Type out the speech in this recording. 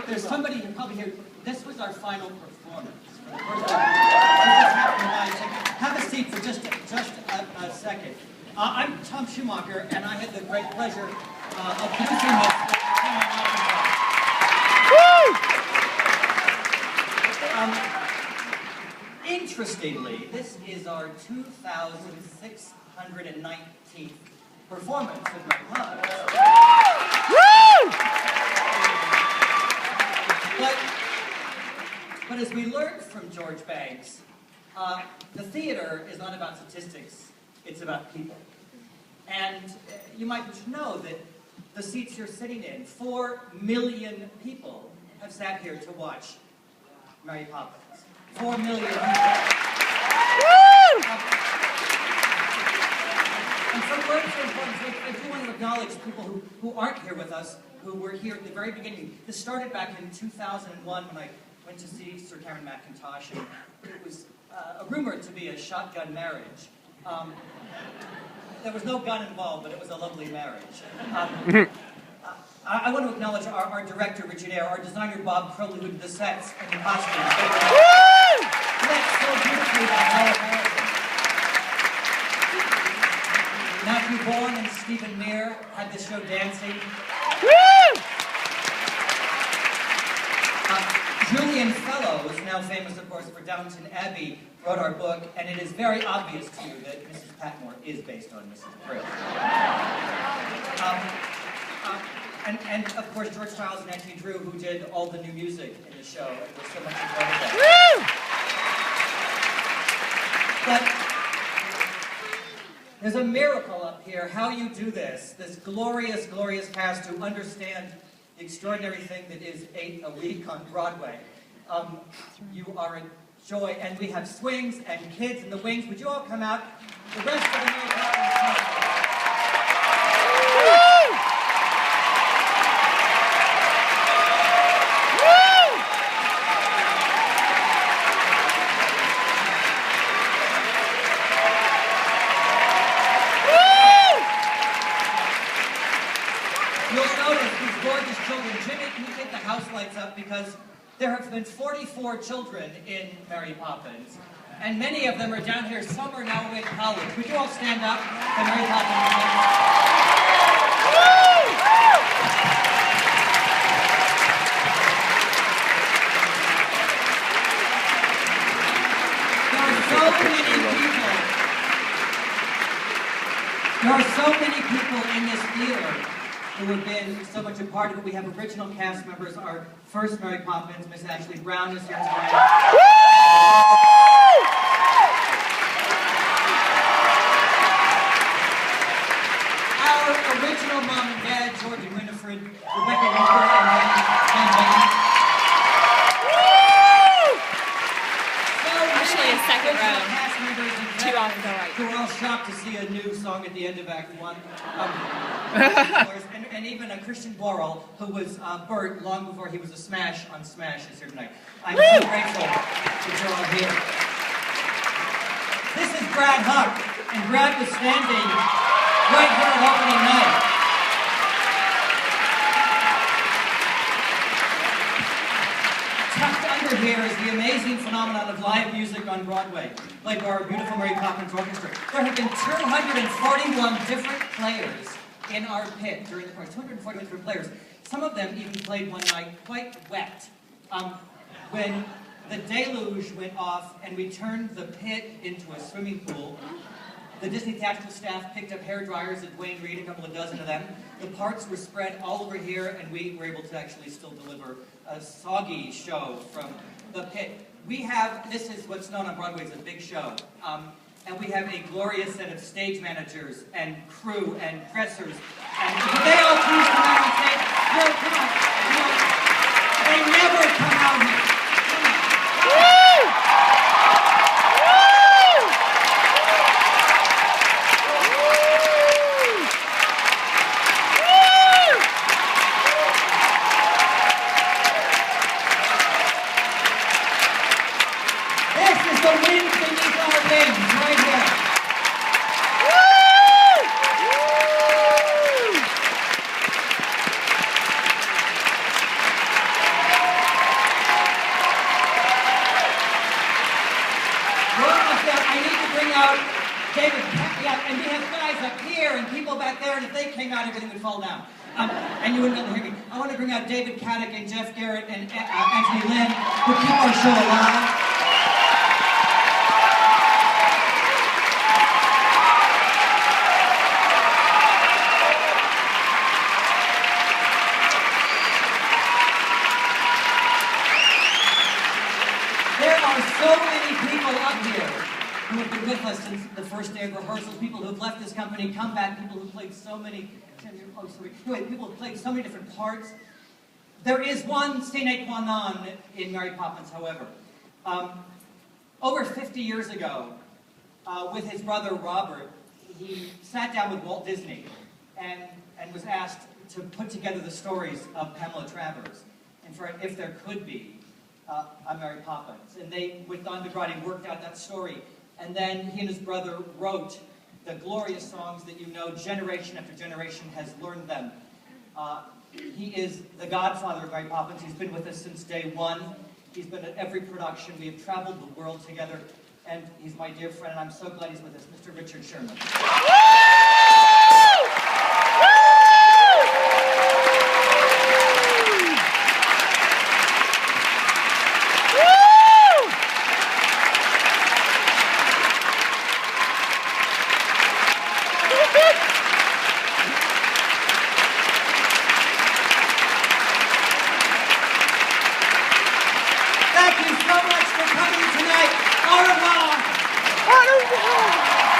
There's somebody probably here. This was our final performance. For the first time. Have a seat for just a second. I'm Tom Schumacher, and I had the great pleasure of producing this. Interestingly, this is our 2,619th performance with my Poppins. But as we learned from George Banks, the theater is not about statistics, it's about people. And you might know that the seats you're sitting in, 4 million people have sat here to watch Mary Poppins. 4 million people. And so words are important. So I do want to acknowledge people who aren't here with us, who were here at the very beginning. This started back in 2001 when I went to see Sir Cameron Mackintosh, and it was rumored to be a shotgun marriage. There was no gun involved, but it was a lovely marriage. I want to acknowledge our director, Richard Eyre, our designer, Bob Crowley, who did the sets and the costumes. That's so beautifully by Howard Harrison. Matthew Bourne and Stephen Mear had this show dancing. Julian Fellows, now famous, of course, for Downton Abbey, wrote our book, and it is very obvious to you that Mrs. Patmore is based on Mrs. Brill. And of course, George Stiles and Anthony Drew, who did all the new music in the show. It was so much incredible. But there's a miracle up here. How you do this glorious, glorious cast to understand the extraordinary thing that is 8 a week on Broadway. You are a joy, and we have swings and kids in the wings. Would you all come out? The rest of the Mary Poppins cast. You'll notice these gorgeous children. Jimmy, can you take the house lights up? Because there have been 44 children in Mary Poppins, and many of them are down here. Some are now in college. Would you all stand up for Mary Poppins? There are so many people in this theater who have been so much a part of it. We have original cast members. Our first Mary Poppins, Miss Ashley Brown, is here tonight. Our original mom and dad, George and Winifred, Rebecca Roper, and Van Bain. Actually, a second row. Cast members and 2 off the right. who are all shocked to see a new song at the end of Act 1. And even a Christian Borle, who was Bert long before he was a Smash on Smash, is here tonight. I'm so grateful that you're all here. This is Brad Huck, and Brad was standing right here at opening night. Tucked under here is the amazing phenomenon of live music on Broadway, played by our beautiful Mary Poppins Orchestra. There have been 241 different players in our pit during the course, 241 different players. Some of them even played one night quite wet. When the deluge went off and we turned the pit into a swimming pool, the Disney theatrical staff picked up hair dryers at Wayne Reed, a couple of dozen of them. The parts were spread all over here, and we were able to actually still deliver a soggy show from the pit. We have, this is what's known on Broadway as a big show. And we have a glorious set of stage managers and crew and dressers. And would they all please come out and say, no, come on, come on. They never come out here. Come on. Woo! This is the wind beneath our wings, right here. David, yeah, and we have guys up here and people back there, and if they came out, everything would fall down. And you wouldn't be able to hear me. I want to bring out David Caddick and Jeff Garrett and Anthony Lynn, who keep our show alive. There are so many people up here who have been with us since the first day of rehearsals, people who have left this company, come back, people who played so many, people who played so many different parts. There is one sine qua non in Mary Poppins, however. Over 50 years ago, with his brother Robert, he sat down with Walt Disney and was asked to put together the stories of Pamela Travers, and for if there could be a Mary Poppins. And they, with Don DeGradi, worked out that story. And then he and his brother wrote the glorious songs that you know, generation after generation has learned them. He is the godfather of Mary Poppins. He's been with us since day one. He's been at every production. We have traveled the world together. And he's my dear friend, and I'm so glad he's with us, Mr. Richard Sherman. Thank you so much for coming tonight. Au revoir. Au revoir.